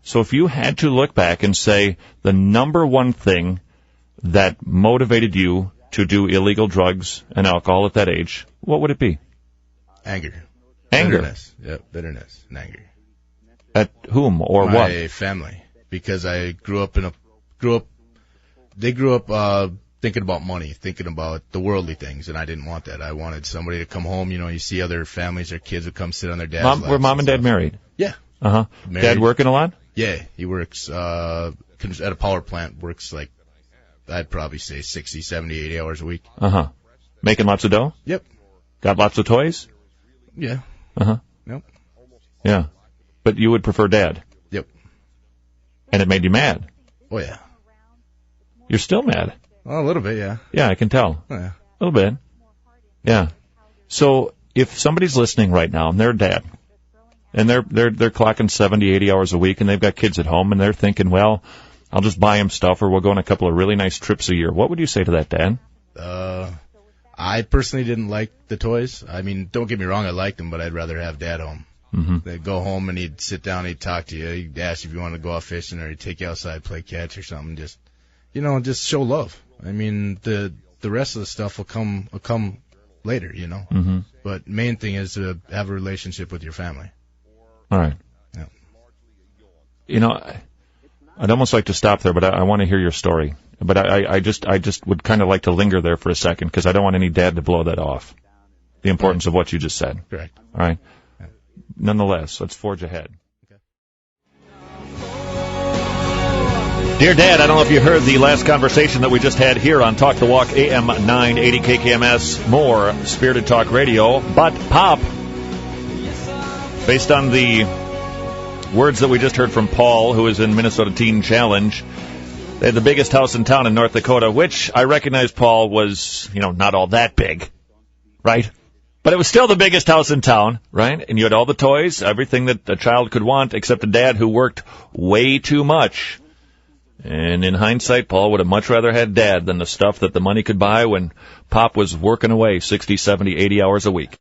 So if you had to look back and say the number one thing that motivated you to do illegal drugs and alcohol at that age, what would it be? Anger. Bitterness. Yep, bitterness and anger. At whom or what? My family. Because I grew up thinking about money, thinking about the worldly things, and I didn't want that. I wanted somebody to come home. You see other families, their kids would come sit on their dad's laps. Were mom and dad married? Yeah. Uh-huh. Married. Dad working a lot? Yeah, he works at a power plant, works like, I'd probably say 60, 70, 80 hours a week. Uh-huh. Making lots of dough? Yep. Got lots of toys? Yeah. Uh-huh. Yep. Yeah. But you would prefer Dad? Yep. And it made you mad? Oh, yeah. You're still mad? Well, a little bit, yeah. Yeah, I can tell. Oh, yeah. A little bit. Yeah. So if somebody's listening right now and they're a dad, and they're clocking 70, 80 hours a week, and they've got kids at home, and they're thinking, well, I'll just buy them stuff, or we'll go on a couple of really nice trips a year. What would you say to that, Dad? I personally didn't like the toys. I mean, don't get me wrong, I liked them, but I'd rather have Dad home. Mm-hmm. They'd go home, and he'd sit down, he'd talk to you, he'd ask if you want to go out fishing, or he'd take you outside, play catch or something, just show love. I mean, the rest of the stuff will come later, Mm-hmm. But main thing is to have a relationship with your family. All right. Yeah. I'd almost like to stop there, but I want to hear your story. But I just would kind of like to linger there for a second, because I don't want any dad to blow that off. The importance of what you just said. Correct. All right. Yeah. Nonetheless, let's forge ahead. Dear Dad, I don't know if you heard the last conversation that we just had here on Talk the Walk, AM 980 KKMS, more Spirited Talk Radio. But Pop, based on the words that we just heard from Paul, who is in Minnesota Teen Challenge, they had the biggest house in town in North Dakota, which I recognize, Paul, was, not all that big, right? But it was still the biggest house in town, right? And you had all the toys, everything that a child could want, except a dad who worked way too much. And in hindsight, Paul would have much rather had Dad than the stuff that the money could buy when Pop was working away 60, 70, 80 hours a week.